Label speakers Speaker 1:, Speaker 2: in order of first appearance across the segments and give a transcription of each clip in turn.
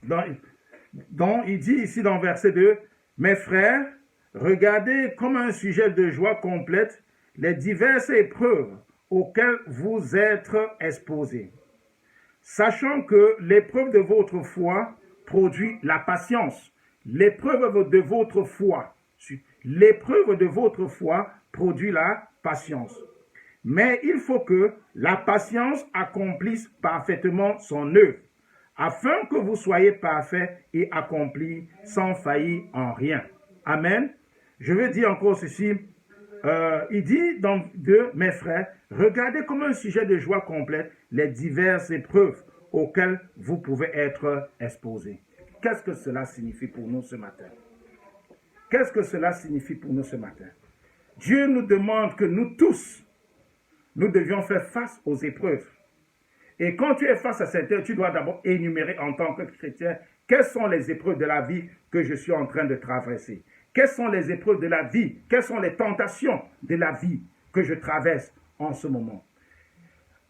Speaker 1: Donc, il dit ici dans verset 2, « Mes frères, regardez comme un sujet de joie complète les diverses épreuves auxquelles vous êtes exposés, sachant que l'épreuve de votre foi produit la patience. » L'épreuve de votre foi, l'épreuve de votre foi produit la patience. Mais il faut que la patience accomplisse parfaitement son œuvre, afin que vous soyez parfaits et accomplis sans faillir en rien. Amen. Je veux dire encore ceci. Il dit dans 2, mes frères, regardez comme un sujet de joie complète les diverses épreuves auxquelles vous pouvez être exposés. Qu'est-ce que cela signifie pour nous ce matin? Qu'est-ce que cela signifie pour nous ce matin? Dieu nous demande que nous tous, nous devions faire face aux épreuves. Et quand tu es face à cette épreuve, tu dois d'abord énumérer en tant que chrétien quelles sont les épreuves de la vie que je suis en train de traverser. Quelles sont les épreuves de la vie? Quelles sont les tentations de la vie que je traverse en ce moment?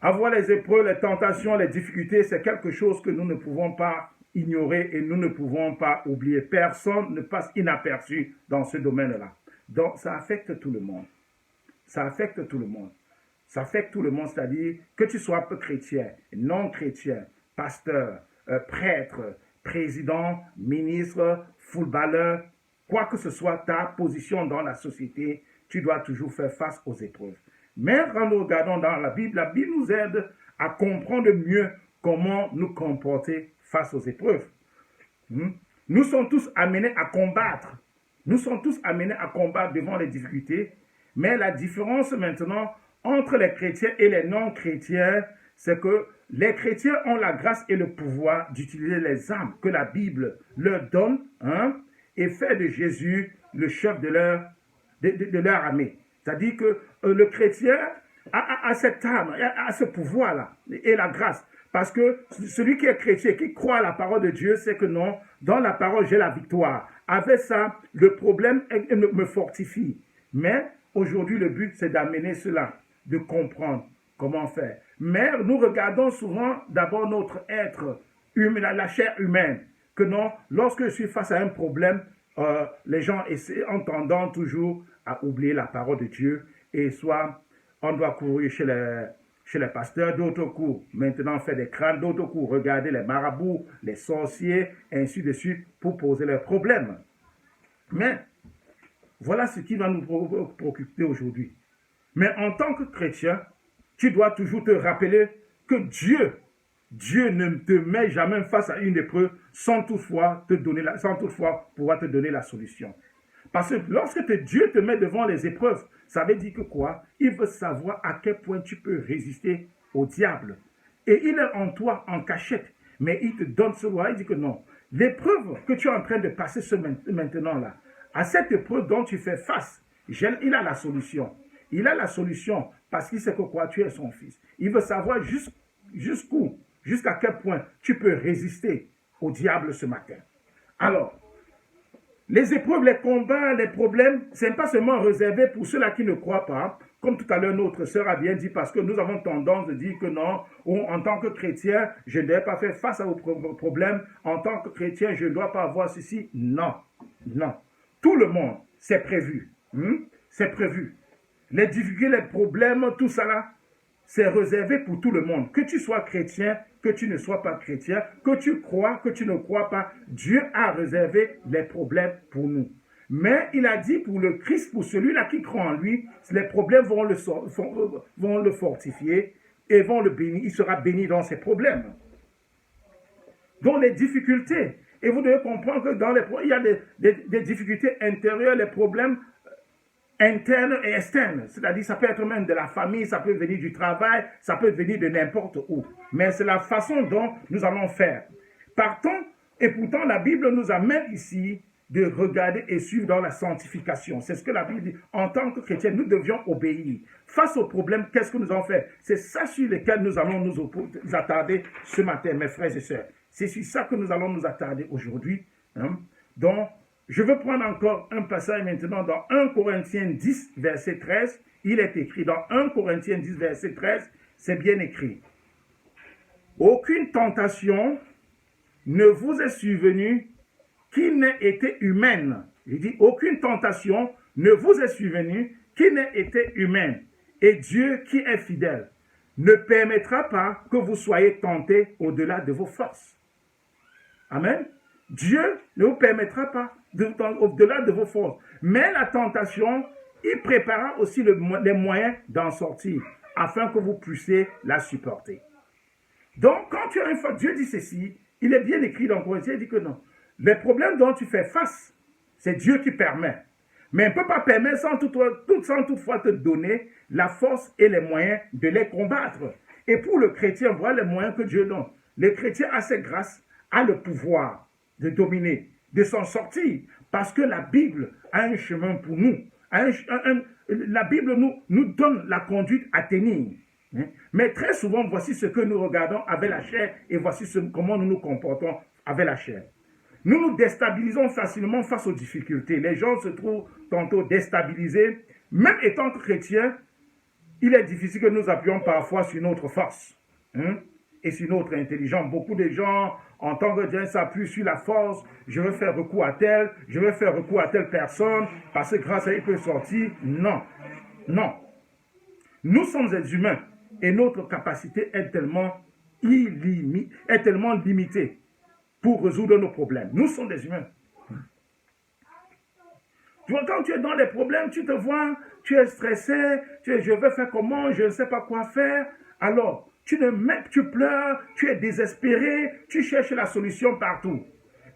Speaker 1: Avoir les épreuves, les tentations, les difficultés, c'est quelque chose que nous ne pouvons pas ignorer et nous ne pouvons pas oublier. Personne ne passe inaperçu dans ce domaine-là. Donc, ça affecte tout le monde. Ça affecte tout le monde. Ça affecte tout le monde, c'est-à-dire que tu sois chrétien, non chrétien, pasteur, prêtre, président, ministre, footballeur, quoi que ce soit ta position dans la société, tu dois toujours faire face aux épreuves. Mais quand nous regardons dans la Bible nous aide à comprendre mieux comment nous comporter face aux épreuves. Nous sommes tous amenés à combattre. Nous sommes tous amenés à combattre devant les difficultés. Mais la différence maintenant entre les chrétiens et les non-chrétiens, c'est que les chrétiens ont la grâce et le pouvoir d'utiliser les armes que la Bible leur donne et fait de Jésus le chef de leur armée. C'est-à-dire que le chrétien a cette arme, a ce pouvoir-là et la grâce. Parce que celui qui est chrétien, qui croit à la parole de Dieu, c'est que non, dans la parole, j'ai la victoire. Avec ça, le problème me fortifie. Mais aujourd'hui, le but, c'est d'amener cela, de comprendre comment faire. Mais nous regardons souvent d'abord notre être humain, la chair humaine. Que non, lorsque je suis face à un problème, les gens ont tendance toujours à oublier la parole de Dieu. Et soit on doit courir chez les pasteurs, d'autres coups, maintenant faire des crânes, d'autres coups, regarder les marabouts, les sorciers, ainsi de suite, pour poser leurs problèmes. Mais, voilà ce qui va nous préoccuper aujourd'hui. Mais en tant que chrétien, tu dois toujours te rappeler que Dieu ne te met jamais face à une épreuve sans toutefois pouvoir te donner la solution. Parce que lorsque Dieu te met devant les épreuves, ça veut dire que quoi? Il veut savoir à quel point tu peux résister au diable. Et il est en toi en cachette. Mais il te donne ce roi. Il dit que non. L'épreuve que tu es en train de passer maintenant-là, à cette épreuve dont tu fais face, il a la solution. Il a la solution parce qu'il sait que quoi? Tu es son fils. Il veut savoir jusqu'où, jusqu'à quel point tu peux résister au diable ce matin. Alors, les épreuves, les combats, les problèmes, ce n'est pas seulement réservé pour ceux-là qui ne croient pas, comme tout à l'heure notre sœur a bien dit, parce que nous avons tendance de dire que non, en tant que chrétien, je ne dois pas faire face à vos problèmes, en tant que chrétien, je ne dois pas avoir ceci. Non, non. Tout le monde, c'est prévu. C'est prévu. Les difficultés, les problèmes, tout ça là, c'est réservé pour tout le monde. Que tu sois chrétien, que tu ne sois pas chrétien, que tu crois, que tu ne crois pas, Dieu a réservé les problèmes pour nous. Mais il a dit pour le Christ, pour celui-là qui croit en lui, les problèmes vont le fortifier et vont le bénir. Il sera béni dans ses problèmes. Donc les difficultés, et vous devez comprendre que il y a des difficultés intérieures, les problèmes interne et externe, c'est-à-dire ça peut être même de la famille, ça peut venir du travail, ça peut venir de n'importe où. Mais c'est la façon dont nous allons faire. Partons, et pourtant la Bible nous amène ici de regarder et suivre dans la sanctification. C'est ce que la Bible dit. En tant que chrétiens, nous devions obéir. Face aux problèmes, qu'est-ce que nous allons faire? C'est ça sur lequel nous allons nous attarder ce matin, mes frères et sœurs. C'est sur ça que nous allons nous attarder aujourd'hui. Donc, je veux prendre encore un passage maintenant dans 1 Corinthiens 10, verset 13. Il est écrit dans 1 Corinthiens 10, verset 13, c'est bien écrit. Aucune tentation ne vous est survenue qui n'ait été humaine. Il dit, aucune tentation ne vous est survenue qui n'ait été humaine. Et Dieu qui est fidèle ne permettra pas que vous soyez tentés au-delà de vos forces. Amen. Dieu ne vous permettra pas au-delà de vos forces. Mais la tentation, il prépara aussi les moyens d'en sortir afin que vous puissiez la supporter. Donc, quand tu as une faute, Dieu dit ceci, il est bien écrit dans Corinthiens, il dit que non. Les problèmes dont tu fais face, c'est Dieu qui permet. Mais il ne peut pas permettre sans toutefois te donner la force et les moyens de les combattre. Et pour le chrétien, voilà les moyens que Dieu donne. Le chrétien a cette grâce, a le pouvoir de dominer, de s'en sortir. Parce que la Bible a un chemin pour nous. La Bible nous donne la conduite à tenir. Mais très souvent, voici ce que nous regardons avec la chair et voici comment nous nous comportons avec la chair. Nous nous déstabilisons facilement face aux difficultés. Les gens se trouvent tantôt déstabilisés. Même étant chrétiens, il est difficile que nous appuyions parfois sur notre force et sur notre intelligence. Beaucoup de gens, en tant que chrétiens, s'appuient sur la force. Je veux faire recours à tel, je veux faire recours à telle personne, parce que grâce à elle, il peut sortir. Non, non. Nous sommes des humains et notre capacité est tellement limitée pour résoudre nos problèmes. Nous sommes des humains. Tu vois, quand tu es dans les problèmes, tu te vois, tu es stressé, je veux faire comment, je ne sais pas quoi faire. Alors, tu pleures, tu es désespéré, tu cherches la solution partout.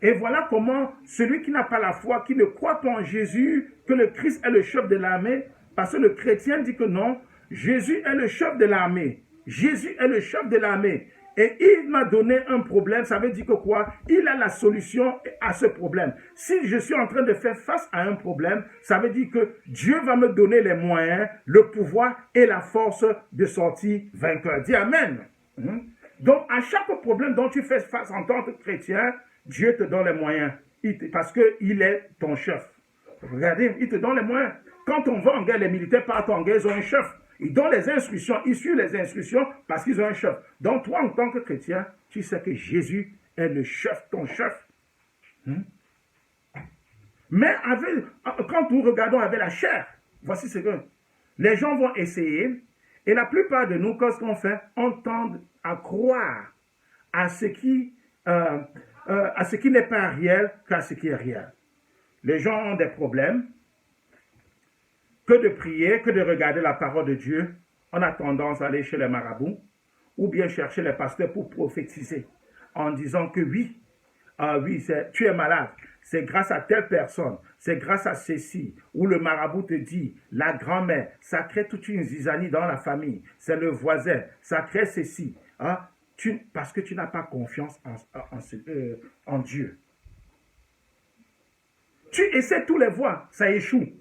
Speaker 1: Et voilà comment celui qui n'a pas la foi, qui ne croit pas en Jésus, que le Christ est le chef de l'armée, parce que le chrétien dit que non, Jésus est le chef de l'armée. Jésus est le chef de l'armée. Et il m'a donné un problème, ça veut dire que quoi? Il a la solution à ce problème. Si je suis en train de faire face à un problème, ça veut dire que Dieu va me donner les moyens, le pouvoir et la force de sortir vainqueur. Dis Amen. Donc, à chaque problème dont tu fais face en tant que chrétien, Dieu te donne les moyens. Parce qu'il est ton chef. Regardez, il te donne les moyens. Quand on va en guerre, les militaires partent en guerre, ils ont un chef. Ils donnent les instructions, ils suivent les instructions parce qu'ils ont un chef. Donc toi, en tant que chrétien, tu sais que Jésus est le chef, ton chef. Mais quand nous regardons avec la chair, voici ce que les gens vont essayer. Et la plupart de nous, qu'est-ce qu'on fait? On tend à croire à ce qui n'est pas réel qu'à ce qui est réel. Les gens ont des problèmes. Que de prier, que de regarder la parole de Dieu, on a tendance à aller chez les marabouts ou bien chercher les pasteurs pour prophétiser en disant que oui, tu es malade, c'est grâce à telle personne, c'est grâce à ceci, ou le marabout te dit, la grand-mère, ça crée toute une zizanie dans la famille, c'est le voisin, ça crée ceci, parce que tu n'as pas confiance en Dieu. Tu essaies tous les voies, ça échoue.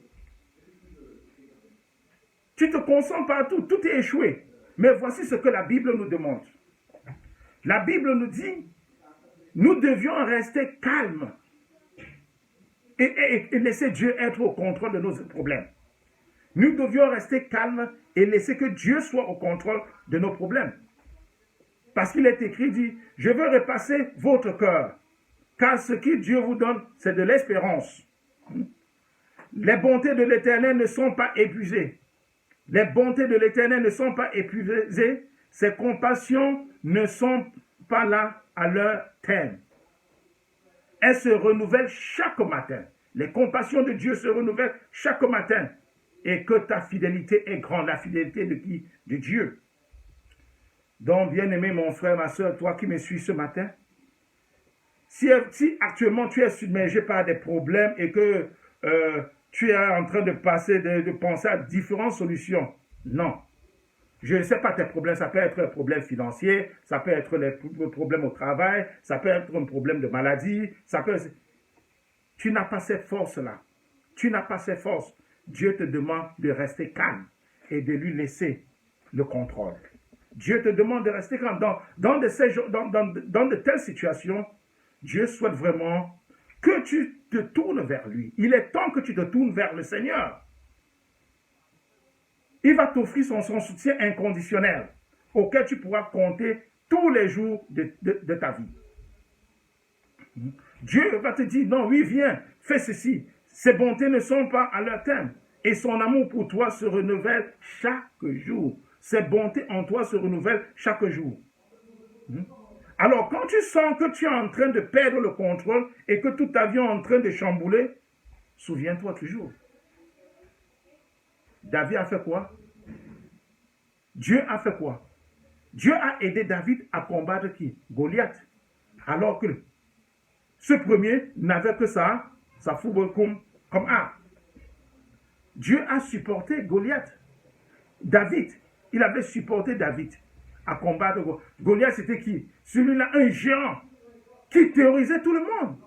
Speaker 1: Tu te concentres partout, tout est échoué. Mais voici ce que la Bible nous demande. La Bible nous dit, nous devions rester calmes et laisser Dieu être au contrôle de nos problèmes. Nous devions rester calmes et laisser que Dieu soit au contrôle de nos problèmes. Parce qu'il est écrit, dit, je veux repasser votre cœur, car ce que Dieu vous donne, c'est de l'espérance. Les bontés de l'Éternel ne sont pas épuisées. Les bontés de l'Éternel ne sont pas épuisées, ses compassions ne sont pas là à leur terme. Elles se renouvellent chaque matin. Les compassions de Dieu se renouvellent chaque matin. Et que ta fidélité est grande. La fidélité de qui? De Dieu. Donc, bien-aimé mon frère, ma soeur, toi qui me suis ce matin, si actuellement tu es submergé par des problèmes et que tu es en train de penser à différentes solutions. Non. Je ne sais pas tes problèmes. Ça peut être un problème financier, ça peut être un problème au travail, ça peut être un problème de maladie, Tu n'as pas cette force-là. Tu n'as pas cette force. Dieu te demande de rester calme et de lui laisser le contrôle. Dieu te demande de rester calme. Dans de telles situations, Dieu souhaite vraiment que tu te tournes vers lui. Il est temps que tu te tournes vers le Seigneur. Il va t'offrir son soutien inconditionnel auquel tu pourras compter tous les jours de ta vie. Dieu va te dire, non, oui, viens, fais ceci. Ses bontés ne sont pas à leur terme. Et son amour pour toi se renouvelle chaque jour. Ses bontés en toi se renouvellent chaque jour. Alors, quand tu sens que tu es en train de perdre le contrôle et que toute ta vie est en train de chambouler, souviens-toi toujours. David a fait quoi? Dieu a fait quoi? Dieu a aidé David à combattre qui? Goliath. Alors que ce premier n'avait que ça fourbe comme arme. Dieu a supporté Goliath. David, il avait supporté David à combattre Goliath. C'était qui? Celui-là, un géant qui terrorisait tout le monde,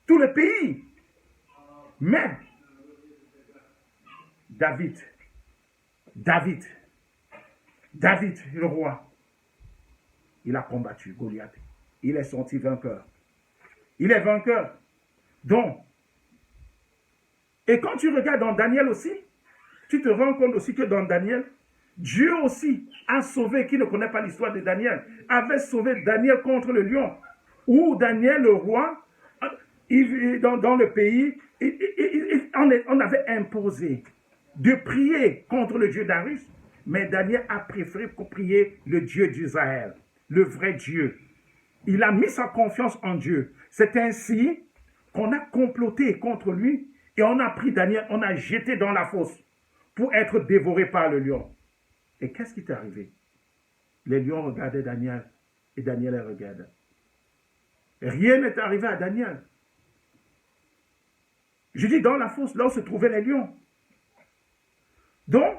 Speaker 1: tout le pays. Mais David, le roi, il a combattu Goliath. Il est sorti vainqueur. Il est vainqueur. Donc, et quand tu regardes dans Daniel aussi, tu te rends compte aussi que dans Daniel, Dieu aussi a sauvé, qui ne connaît pas l'histoire de Daniel, avait sauvé Daniel contre le lion, où Daniel, le roi, dans le pays, on avait imposé de prier contre le Dieu Darius, mais Daniel a préféré prier le Dieu d'Israël, le vrai Dieu. Il a mis sa confiance en Dieu. C'est ainsi qu'on a comploté contre lui et on a pris Daniel, on a jeté dans la fosse pour être dévoré par le lion. Et qu'est-ce qui est arrivé? Les lions regardaient Daniel et Daniel les regardait. Rien n'est arrivé à Daniel. Je dis dans la fosse, là où se trouvaient les lions. Donc,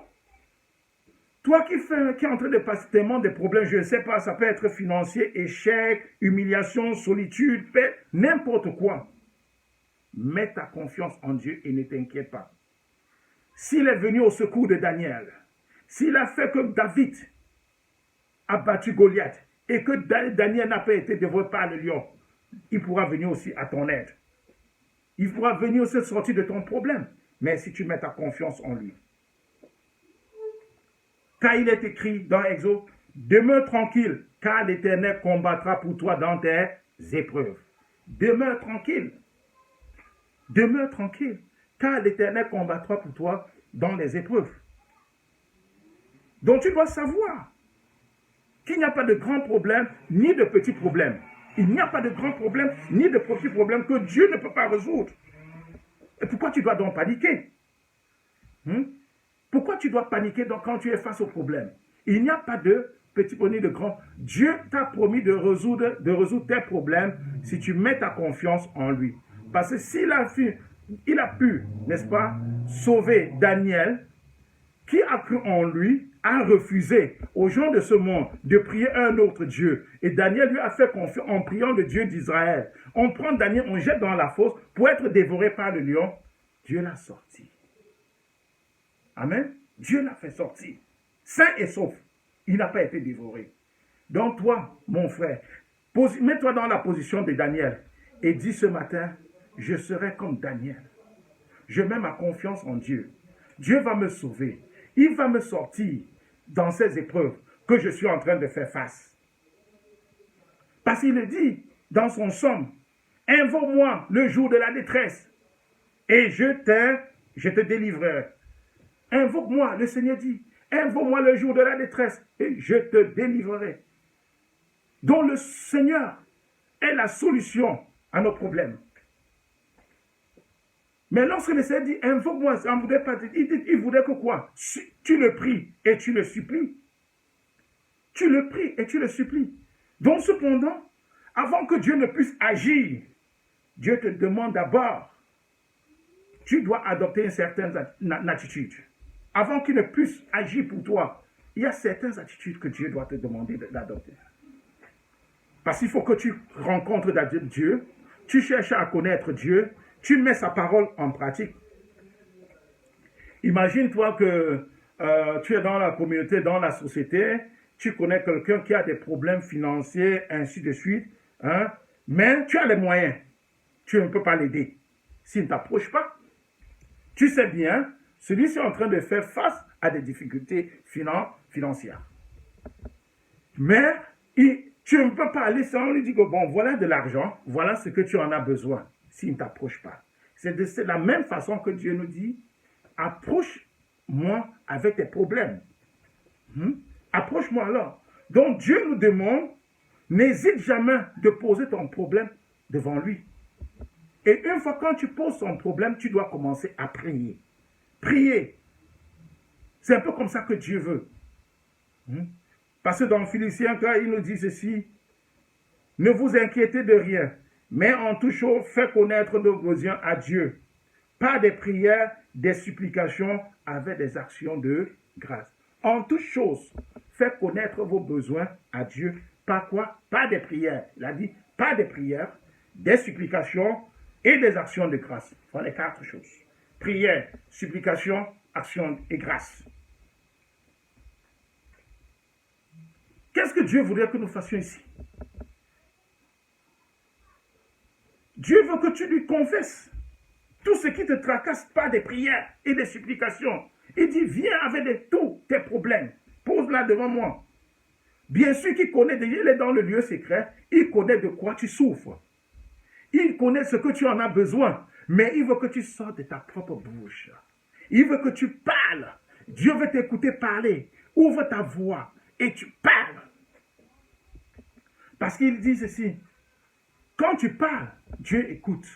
Speaker 1: toi qui es en train de passer tellement de problèmes, je ne sais pas, ça peut être financier, échec, humiliation, solitude, paix, n'importe quoi. Mets ta confiance en Dieu et ne t'inquiète pas. S'il est venu au secours de Daniel, s'il a fait que David a battu Goliath et que Daniel n'a pas été dévoré par le lion, il pourra venir aussi à ton aide. Il pourra venir aussi sortir de ton problème. Mais si tu mets ta confiance en lui. Car il est écrit dans Exode, demeure tranquille, car l'Éternel combattra pour toi dans tes épreuves. Demeure tranquille. Demeure tranquille, car l'Éternel combattra pour toi dans les épreuves. Donc tu dois savoir qu'il n'y a pas de grands problèmes ni de petits problèmes. Il n'y a pas de grands problèmes ni de petits problèmes que Dieu ne peut pas résoudre. Et pourquoi tu dois donc paniquer? Pourquoi tu dois paniquer donc quand tu es face au problème? Il n'y a pas de petits ni de grands. Dieu t'a promis de résoudre tes problèmes si tu mets ta confiance en lui. Parce que s'il a pu, n'est-ce pas, sauver Daniel, qui a cru en lui, a refusé aux gens de ce monde de prier un autre Dieu. Et Daniel lui a fait confiance en priant le Dieu d'Israël. On prend Daniel, on jette dans la fosse pour être dévoré par le lion. Dieu l'a sorti. Amen. Dieu l'a fait sortir. Sain et sauf. Il n'a pas été dévoré. Donc toi, mon frère, mets-toi dans la position de Daniel et dis ce matin, je serai comme Daniel. Je mets ma confiance en Dieu. Dieu va me sauver. Il va me sortir dans ces épreuves que je suis en train de faire face. Parce qu'il dit dans son psaume, invoque-moi le jour de la détresse et je te délivrerai. Invoque-moi, le Seigneur dit, invoque-moi le jour de la détresse et je te délivrerai. Donc le Seigneur est la solution à nos problèmes. Mais lorsque le Seigneur dit, invoque-moi, il voudrait que quoi? Tu le pries et tu le supplies. Tu le pries et tu le supplies. Donc cependant, avant que Dieu ne puisse agir, Dieu te demande d'abord, tu dois adopter une certaine attitude. Avant qu'il ne puisse agir pour toi, il y a certaines attitudes que Dieu doit te demander d'adopter. Parce qu'il faut que tu rencontres Dieu, tu cherches à connaître Dieu, tu mets sa parole en pratique. Imagine-toi que tu es dans la communauté, dans la société, tu connais quelqu'un qui a des problèmes financiers, ainsi de suite, mais tu as les moyens. Tu ne peux pas l'aider. S'il ne t'approche pas, tu sais bien, celui-ci est en train de faire face à des difficultés financières. Mais Tu ne peux pas aller sans lui dire que bon, voilà de l'argent, voilà ce que tu en as besoin, s'il ne t'approche pas. C'est de la même façon que Dieu nous dit, approche-moi avec tes problèmes. Approche-moi alors. Donc Dieu nous demande, n'hésite jamais de poser ton problème devant lui. Et une fois quand tu poses ton problème, tu dois commencer à prier. Prier. C'est un peu comme ça que Dieu veut. Parce que dans Philippiens, quand il nous dit ceci, ne vous inquiétez de rien, mais en tout chose, faites connaître nos besoins à Dieu. Par des prières, des supplications, avec des actions de grâce. En toute chose, faites connaître vos besoins à Dieu. Par quoi? Par des prières. Il a dit, par des prières, des supplications et des actions de grâce. Ce sont les 4 choses. Prière, supplication, action et grâce. Qu'est-ce que Dieu voudrait que nous fassions ici? Dieu veut que tu lui confesses tout ce qui te tracasse par des prières et des supplications. Il dit, viens avec tous tes problèmes. Pose-la devant moi. Bien sûr qu'il connaît, il est dans le lieu secret, il connaît de quoi tu souffres. Il connaît ce que tu en as besoin, mais il veut que tu sortes de ta propre bouche. Il veut que tu parles. Dieu veut t'écouter parler. Ouvre ta voix et tu parles. Parce qu'il dit ceci, quand tu parles, Dieu écoute.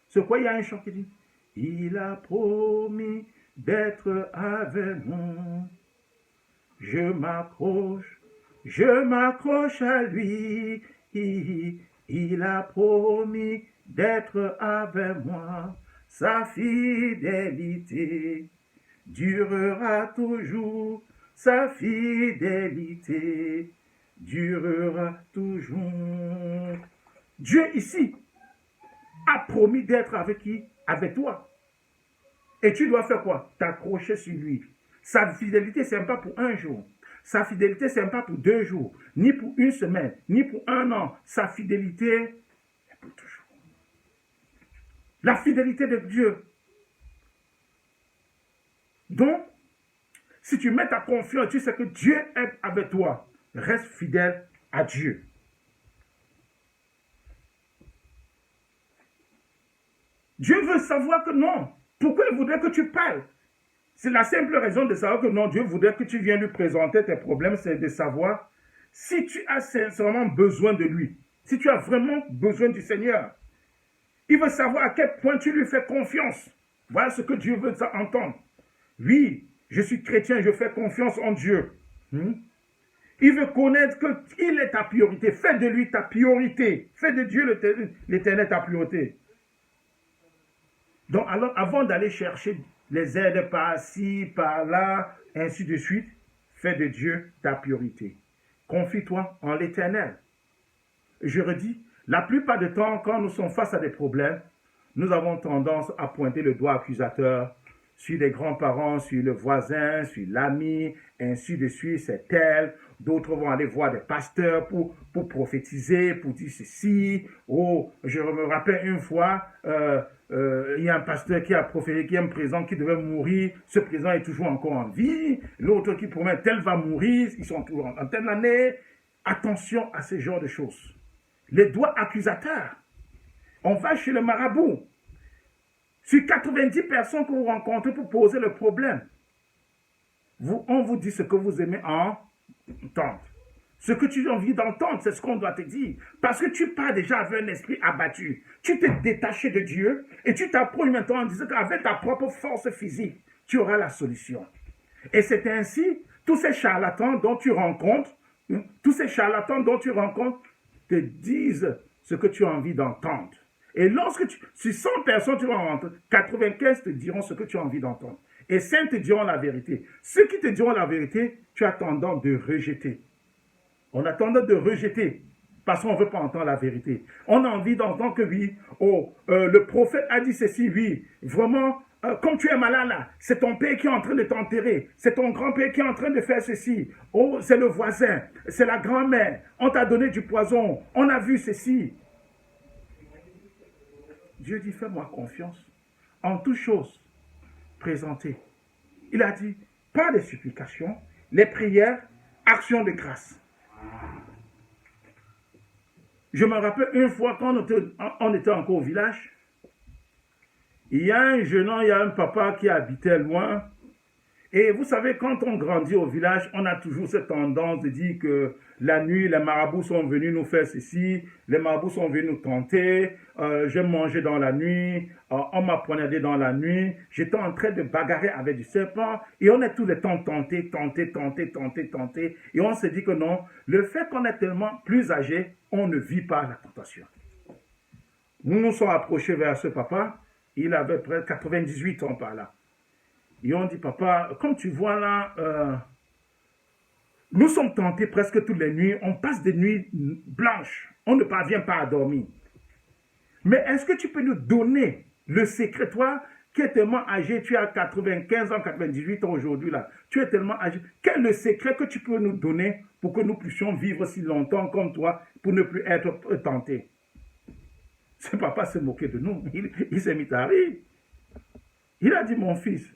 Speaker 1: C'est quoi, il y a un chant qui dit, il a promis d'être avec nous. Je m'accroche à lui. Il a promis d'être avec moi. Sa fidélité durera toujours. Sa fidélité durera toujours. Dieu ici a promis d'être avec qui? Avec toi. Et tu dois faire quoi? T'accrocher sur lui. Sa fidélité, ce n'est pas pour un jour. Sa fidélité, ce n'est pas pour 2 jours, ni pour 1 semaine, ni pour 1 an. Sa fidélité est pour toujours. La fidélité de Dieu. Donc, si tu mets ta confiance, tu sais que Dieu est avec toi. Reste fidèle à Dieu. Dieu veut savoir que non. Pourquoi il voudrait que tu parles? C'est la simple raison de savoir que non, Dieu voudrait que tu viennes lui présenter tes problèmes, c'est de savoir si tu as sincèrement besoin de lui, si tu as vraiment besoin du Seigneur. Il veut savoir à quel point tu lui fais confiance. Voilà ce que Dieu veut entendre. Oui, je suis chrétien, je fais confiance en Dieu. Il veut connaître qu'il est ta priorité. Fais de lui ta priorité. Fais de Dieu l'Éternel ta priorité. Donc, alors, avant d'aller chercher les aides par-ci, par-là, ainsi de suite, fais de Dieu ta priorité. Confie-toi en l'Éternel. Je redis, la plupart du temps, quand nous sommes face à des problèmes, nous avons tendance à pointer le doigt accusateur sur les grands-parents, sur le voisin, sur l'ami, ainsi de suite, c'est tel. D'autres vont aller voir des pasteurs pour prophétiser, pour dire ceci. Oh, je me rappelle une fois, il y a un pasteur qui a prophétisé, qui est un président qui devait mourir. Ce président est toujours encore en vie. L'autre qui promet, tel va mourir, ils sont toujours en telle année. Attention à ce genre de choses. Les doigts accusateurs. On va chez le marabout. Sur 90 personnes que vous rencontrez pour poser le problème, on vous dit ce que vous aimez entendre. Ce que tu as envie d'entendre, c'est ce qu'on doit te dire. Parce que tu pars déjà avec un esprit abattu. Tu t'es détaché de Dieu et tu t'approches maintenant en disant qu'avec ta propre force physique, tu auras la solution. Et c'est ainsi, tous ces charlatans dont tu rencontres, te disent ce que tu as envie d'entendre. Et lorsque sur 100 personnes, tu vas entendre, 95 te diront ce que tu as envie d'entendre. Et 5 te diront la vérité. Ceux qui te diront la vérité, tu as tendance de rejeter. On a tendance de rejeter parce qu'on ne veut pas entendre la vérité. On a envie d'entendre que oui, le prophète a dit ceci, oui, vraiment, comme tu es malade là, c'est ton père qui est en train de t'enterrer, c'est ton grand-père qui est en train de faire ceci, oh, c'est le voisin, c'est la grand-mère, on t'a donné du poison, on a vu ceci. Dieu dit, fais-moi confiance en toutes choses présentées. Il a dit, pas de supplications, les prières, actions de grâce. Je me rappelle une fois quand on était encore au village, il y a un jeune homme, il y a un papa qui habitait loin. Et vous savez, quand on grandit au village, on a toujours cette tendance de dire que la nuit, les marabouts sont venus nous faire ceci, les marabouts sont venus nous tenter, j'ai mangé dans la nuit, on m'a poignardé dans la nuit, j'étais en train de bagarrer avec du serpent, et on est tout le temps tenté. Et on se dit que non, le fait qu'on est tellement plus âgé, on ne vit pas la tentation. Nous nous sommes approchés vers ce papa, il avait près de 98 ans par là. Et on dit, papa, comme tu vois là, nous sommes tentés presque toutes les nuits, on passe des nuits blanches, on ne parvient pas à dormir. Mais est-ce que tu peux nous donner le secret, toi qui es tellement âgé, tu as 95 ans, 98 ans aujourd'hui là, tu es tellement âgé, quel est le secret que tu peux nous donner pour que nous puissions vivre si longtemps comme toi, pour ne plus être tentés? Ce papa s'est moqué de nous, il s'est mis à rire. Il a dit, mon fils,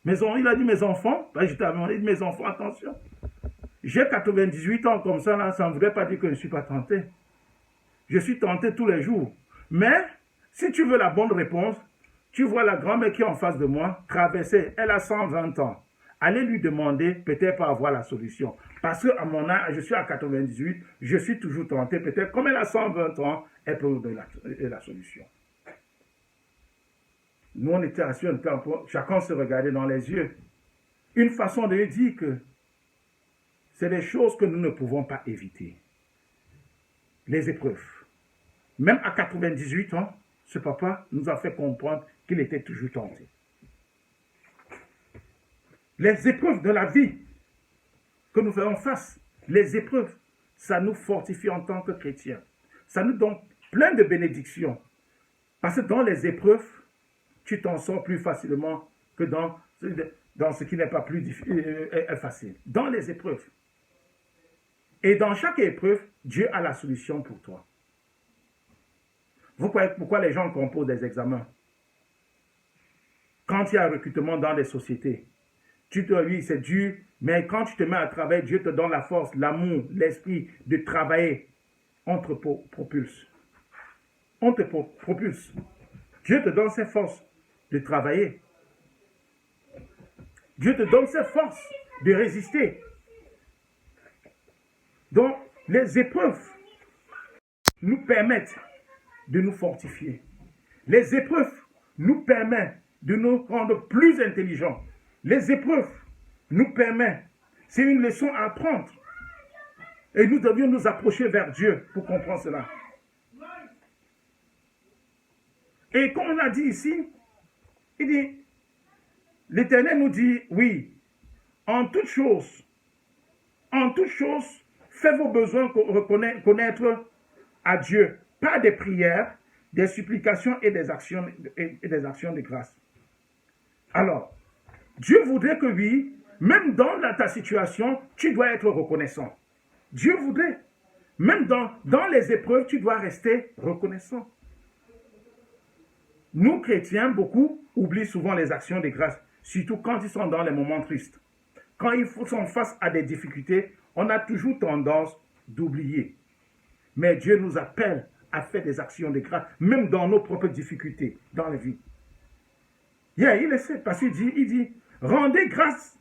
Speaker 1: il a dit, mes enfants, j'étais demandé, mes enfants, attention, j'ai 98 ans comme ça, là, ça ne voudrait pas dire que je ne suis pas tenté. Je suis tenté tous les jours. Mais, si tu veux la bonne réponse, tu vois la grand-mère qui est en face de moi, traverser, elle a 120 ans. Allez lui demander, peut-être pas avoir la solution. Parce qu'à mon âge, je suis à 98, je suis toujours tenté, peut-être, comme elle a 120 ans, elle peut nous donner la solution. Nous, on était assis, chacun se regardait dans les yeux. Une façon de lui dire que c'est des choses que nous ne pouvons pas éviter. Les épreuves. Même à 98 ans, ce papa nous a fait comprendre qu'il était toujours tenté. Les épreuves de la vie que nous faisons face, les épreuves, ça nous fortifie en tant que chrétiens. Ça nous donne plein de bénédictions. Parce que dans les épreuves, tu t'en sors plus facilement que dans ce qui n'est pas plus facile. Dans les épreuves. Et dans chaque épreuve, Dieu a la solution pour toi. Vous croyez pourquoi les gens composent des examens? Quand il y a un recrutement dans des sociétés, tu te dis c'est dur, mais quand tu te mets à travailler, Dieu te donne la force, l'amour, l'esprit de travailler. On te propulse. On te propulse. Dieu te donne ses forces de travailler. Dieu te donne ses forces de résister. Donc, les épreuves nous permettent de nous fortifier. Les épreuves nous permettent de nous rendre plus intelligents. Les épreuves nous permettent, c'est une leçon à apprendre. Et nous devions nous approcher vers Dieu pour comprendre cela. Et comme on a dit ici, il dit, l'Éternel nous dit, oui, en toute chose, faites vos besoins connaître à Dieu, par des prières, des supplications et des actions de grâce. Alors, Dieu voudrait que oui, même dans ta situation, tu dois être reconnaissant. Dieu voudrait. Même dans les épreuves, tu dois rester reconnaissant. Nous, chrétiens, beaucoup oublient souvent les actions de grâce, surtout quand ils sont dans les moments tristes. Quand ils sont face à des difficultés, on a toujours tendance d'oublier. Mais Dieu nous appelle à faire des actions de grâce, même dans nos propres difficultés, dans la vie. Il le sait, parce qu'il dit, rendez grâce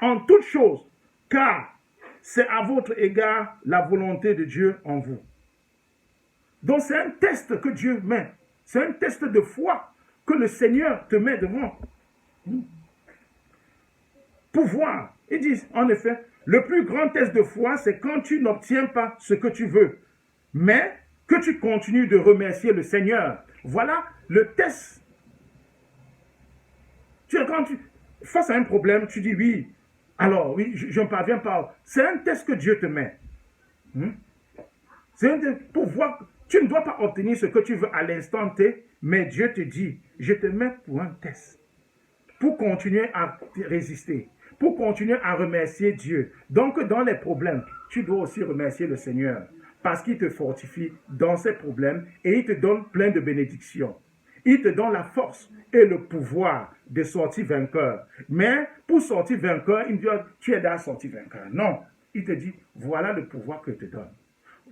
Speaker 1: en toutes choses, car c'est à votre égard la volonté de Dieu en vous. Donc c'est un test que Dieu met. C'est un test de foi que le Seigneur te met devant. Pour voir. Ils disent, en effet, le plus grand test de foi, c'est quand tu n'obtiens pas ce que tu veux, mais que tu continues de remercier le Seigneur. Voilà le test. Face à un problème, tu dis oui. Alors, oui, je ne parviens pas. C'est un test que Dieu te met. C'est un test pour voir. Tu ne dois pas obtenir ce que tu veux à l'instant T, mais Dieu te dit, je te mets pour un test. Pour continuer à résister. Pour continuer à remercier Dieu. Donc, dans les problèmes, tu dois aussi remercier le Seigneur. Parce qu'il te fortifie dans ces problèmes et il te donne plein de bénédictions. Il te donne la force et le pouvoir de sortir vainqueur. Mais pour sortir vainqueur, il dit, tu es déjà sorti vainqueur. Non, il te dit, voilà le pouvoir que je te donne.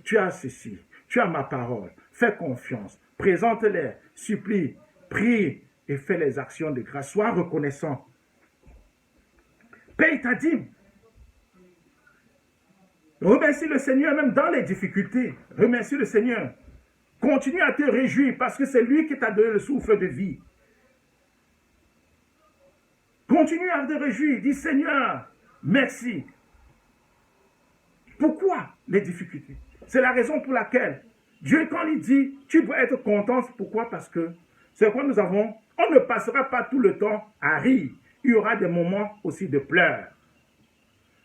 Speaker 1: Tu as ceci, Tu as ma parole. Fais confiance. Présente-les. Supplie. Prie et fais les actions de grâce. Sois reconnaissant. Paye ta dîme. Remercie le Seigneur même dans les difficultés. Remercie le Seigneur. Continue à te réjouir parce que c'est lui qui t'a donné le souffle de vie. Continue à te réjouir. Dis Seigneur, merci. Pourquoi les difficultés? C'est la raison pour laquelle Dieu, quand il dit, tu dois être content, pourquoi? Parce que c'est quoi nous avons, on ne passera pas tout le temps à rire. Il y aura des moments aussi de pleurs.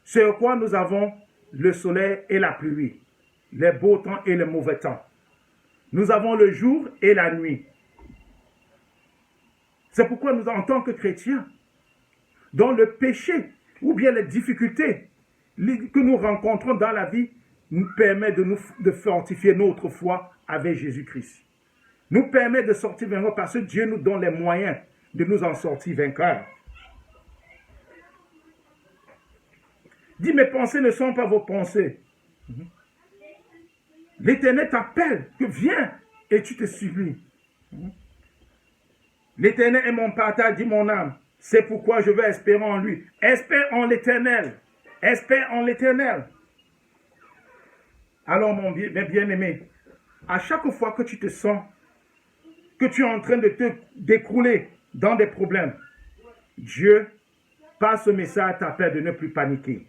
Speaker 1: C'est quoi nous avons le soleil et la pluie, les beaux temps et les mauvais temps. Nous avons le jour et la nuit. C'est pourquoi nous, en tant que chrétiens, dans le péché ou bien les difficultés que nous rencontrons dans la vie, nous permet de fortifier notre foi avec Jésus-Christ. Nous permet de sortir vainqueurs parce que Dieu nous donne les moyens de nous en sortir vainqueurs. Dis, mes pensées ne sont pas vos pensées. L'Éternel t'appelle, que viens et tu te supplies. L'Éternel est mon partage, dit mon âme. C'est pourquoi je vais espérer en lui. Espère en l'Éternel. Espère en l'Éternel. Alors, mes bien-aimés, à chaque fois que tu te sens que tu es en train de te décrouler dans des problèmes, Dieu, par ce message, t'appelle de ne plus paniquer.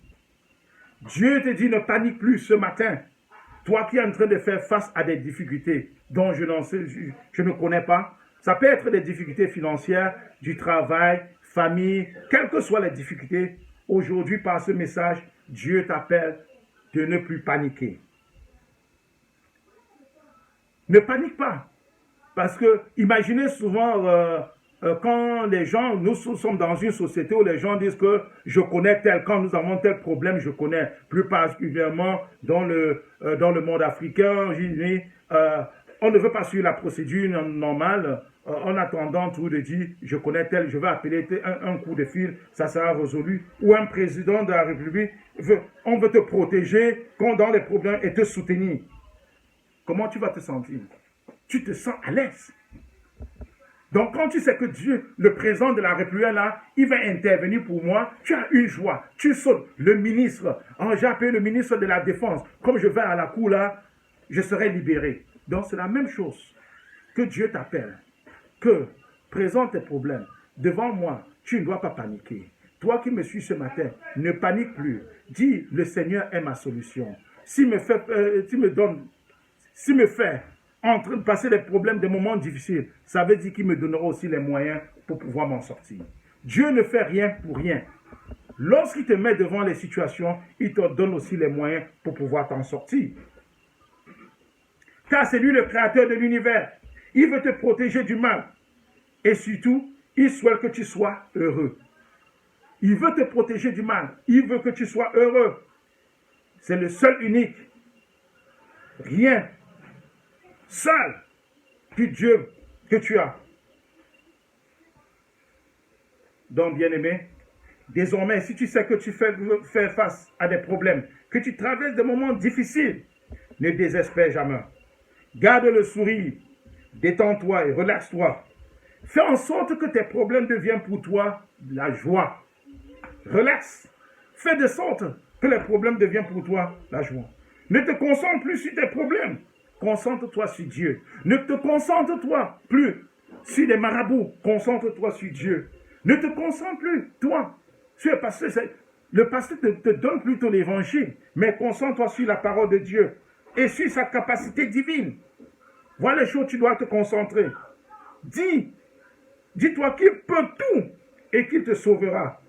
Speaker 1: Dieu te dit ne panique plus ce matin. Toi qui es en train de faire face à des difficultés dont je ne connais pas, ça peut être des difficultés financières, du travail, famille, quelles que soient les difficultés. Aujourd'hui, par ce message, Dieu t'appelle de ne plus paniquer. Ne panique pas. Parce que, imaginez souvent, quand les gens, nous sommes dans une société où les gens disent que je connais tel, quand nous avons tel problème, je connais, plus particulièrement dans le monde africain, on ne veut pas suivre la procédure normale, en attendant tout de dire, je connais tel, je vais appeler un coup de fil, ça sera résolu, ou un président de la République, on veut te protéger quand dans les problèmes et te soutenir. Comment tu vas te sentir? Tu te sens à l'aise. Donc, quand tu sais que Dieu, le président de la République, là, il va intervenir pour moi, tu as une joie. Tu sautes. Le ministre, j'ai appelé le ministre de la Défense. Comme je vais à la cour, là, je serai libéré. Donc, c'est la même chose que Dieu t'appelle. Que présente tes problèmes devant moi. Tu ne dois pas paniquer. Toi qui me suis ce matin, ne panique plus. Dis, le Seigneur est ma solution. S'il me fait en train de passer des problèmes, des moments difficiles, ça veut dire qu'il me donnera aussi les moyens pour pouvoir m'en sortir. Dieu ne fait rien pour rien. Lorsqu'il te met devant les situations, il te donne aussi les moyens pour pouvoir t'en sortir. Car c'est lui le créateur de l'univers. Il veut te protéger du mal. Et surtout, il souhaite que tu sois heureux. Il veut te protéger du mal. Il veut que tu sois heureux. C'est le seul unique. Rien. Seul que Dieu que tu as. Donc, bien-aimé, désormais, si tu sais que tu fais face à des problèmes, que tu traverses des moments difficiles, ne désespère jamais. Garde le sourire, détends-toi et relaxe-toi. Fais en sorte que tes problèmes deviennent pour toi la joie. Relaxe. Fais de sorte que les problèmes deviennent pour toi la joie. Ne te concentre plus sur tes problèmes. Concentre-toi sur Dieu. Ne te concentre-toi plus sur les marabouts. Concentre-toi sur Dieu. Ne te concentre plus, toi, sur le pasteur. Le pasteur te donne plutôt l'évangile, mais concentre-toi sur la parole de Dieu et sur sa capacité divine. Voilà les choses que tu dois te concentrer. Dis-toi qu'il peut tout et qu'il te sauvera.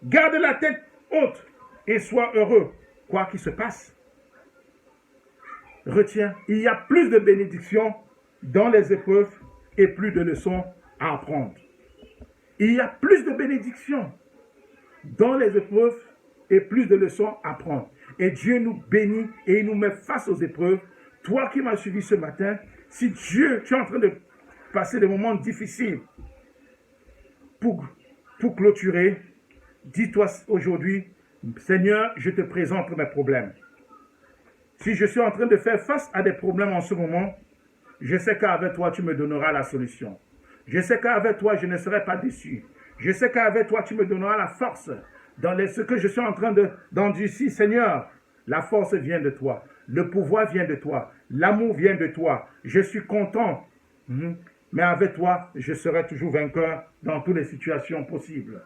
Speaker 1: Garde la tête haute et sois heureux, quoi qu'il se passe. Retiens, il y a plus de bénédictions dans les épreuves et plus de leçons à apprendre. Il y a plus de bénédictions dans les épreuves et plus de leçons à apprendre. Et Dieu nous bénit et il nous met face aux épreuves. Toi qui m'as suivi ce matin, si tu es en train de passer des moments difficiles pour clôturer, dis-toi aujourd'hui, Seigneur, je te présente mes problèmes. Si je suis en train de faire face à des problèmes en ce moment, je sais qu'avec toi, tu me donneras la solution. Je sais qu'avec toi, je ne serai pas déçu. Je sais qu'avec toi, tu me donneras la force dans ce que je suis en train d'endurcir. Seigneur, la force vient de toi. Le pouvoir vient de toi. L'amour vient de toi. Je suis content. Mais avec toi, je serai toujours vainqueur dans toutes les situations possibles.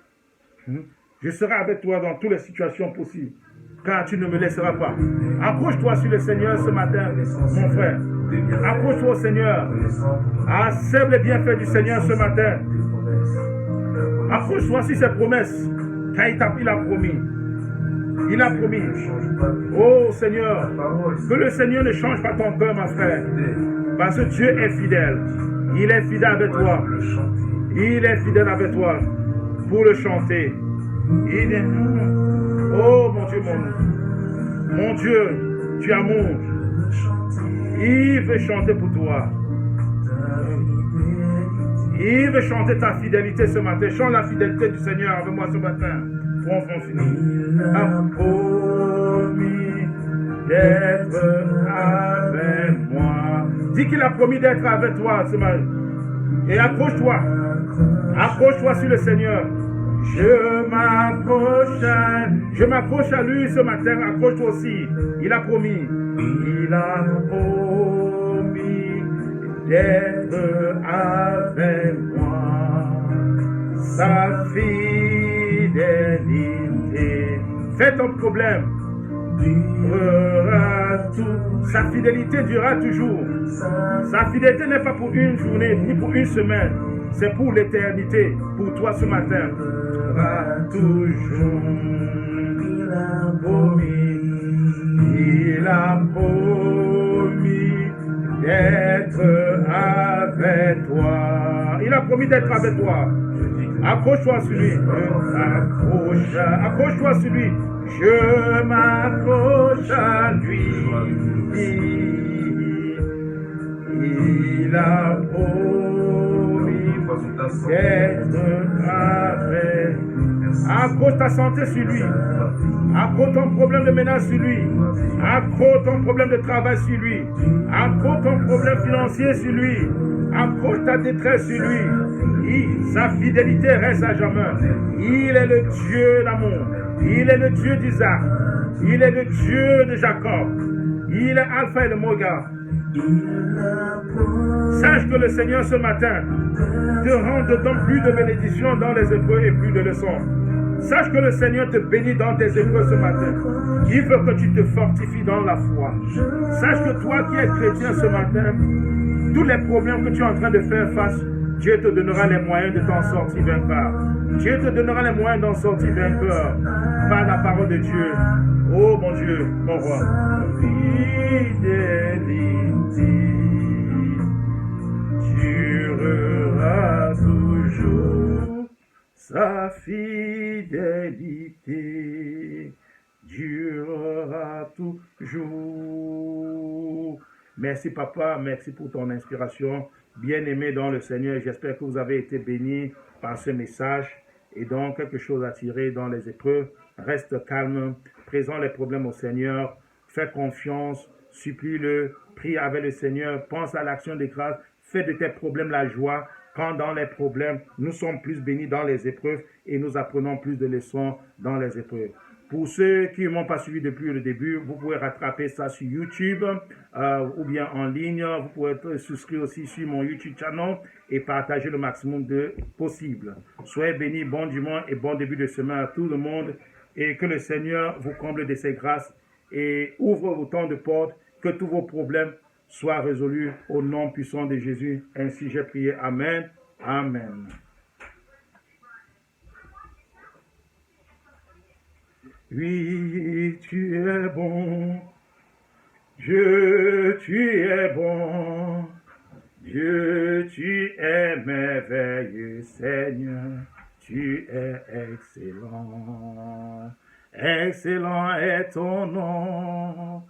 Speaker 1: Je serai avec toi dans toutes les situations possibles. Car tu ne me laisseras pas. Accroche-toi sur le Seigneur ce matin, mon frère. Accroche-toi au Seigneur. Accepte les bienfaits du Seigneur ce matin. Accroche-toi sur ses promesses. Car il a promis. Il a promis. Oh Seigneur, que le Seigneur ne change pas ton cœur, ma frère. Parce que Dieu est fidèle. Il est fidèle avec toi. Il est fidèle avec toi pour le chanter. Oh mon Dieu, mon Dieu, tu as mon. Il veut chanter pour toi. Il veut chanter ta fidélité ce matin. Chante la fidélité du Seigneur avec moi ce matin. Pour on finit. A promis d'être avec moi. Dis qu'il a promis d'être avec toi ce matin. Et accroche-toi. Accroche-toi sur le Seigneur. Je m'accroche à lui ce matin. Accroche-toi aussi. Il a promis. Il a promis d'être avec moi. Sa fidélité. Fais ton problème. Durera tout. Sa fidélité durera toujours. Sa fidélité n'est pas pour une journée ni pour une semaine. C'est pour l'éternité, pour toi ce matin. Toujours. Il a promis d'être avec toi. Il a promis d'être avec toi. Accroche-toi sur lui. Accroche-toi sur lui. Je m'accroche à lui. Il a promis d'être avec. Accroche ta santé sur lui. Accroche ton problème de ménage sur lui. Accroche ton problème de travail sur lui. Accroche ton problème financier sur lui. Accroche ta détresse sur lui. Sa fidélité reste à jamais. Il est le Dieu d'amour. Il est le Dieu d'Isaac. Il est le Dieu de Jacob. Il est Alpha et l'Oméga. Sache que le Seigneur ce matin te rend d'autant plus de bénédictions dans les épreuves et plus de leçons. Sache que le Seigneur te bénit dans tes épreuves ce matin. Il veut que tu te fortifies dans la foi. Sache que toi qui es chrétien ce matin, tous les problèmes que tu es en train de faire face, Dieu te donnera les moyens de t'en sortir vainqueur. Dieu te donnera les moyens d'en sortir vainqueur par la parole de Dieu. Oh mon Dieu, mon roi. Fidélité durera toujours. Sa fidélité durera toujours. Merci papa, merci pour ton inspiration. Bien-aimé dans le Seigneur, j'espère que vous avez été bénis par ce message et donc quelque chose à tirer dans les épreuves. Reste calme, présente les problèmes au Seigneur, fais confiance, supplie-le, prie avec le Seigneur, pense à l'action de grâce, fais de tes problèmes la joie. Quand dans les problèmes, nous sommes plus bénis dans les épreuves et nous apprenons plus de leçons dans les épreuves. Pour ceux qui ne m'ont pas suivi depuis le début, vous pouvez rattraper ça sur YouTube ou bien en ligne. Vous pouvez être souscrit aussi sur mon YouTube channel et partager le maximum de possible. Soyez bénis, bon dimanche et bon début de semaine à tout le monde et que le Seigneur vous comble de ses grâces et ouvre autant de portes, que tous vos problèmes soient résolus au nom puissant de Jésus. Ainsi j'ai prié. Amen. Amen. Oui, tu es bon. Dieu, tu es bon. Dieu, tu es merveilleux, Seigneur. Tu es excellent. Excellent est ton nom.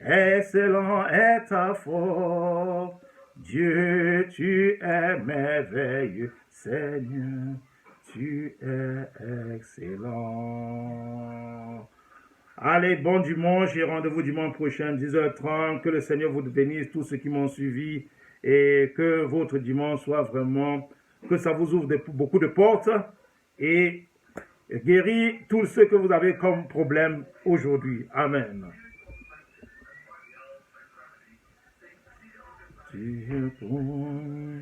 Speaker 1: Excellent est ta force. Dieu, tu es merveilleux, Seigneur. Tu es excellent. Allez, bon dimanche et rendez-vous dimanche prochain, 10h30. Que le Seigneur vous bénisse, tous ceux qui m'ont suivi, et que votre dimanche soit vraiment, que ça vous ouvre beaucoup de portes et guérit tous ceux que vous avez comme problème aujourd'hui. Amen. Tu es bon.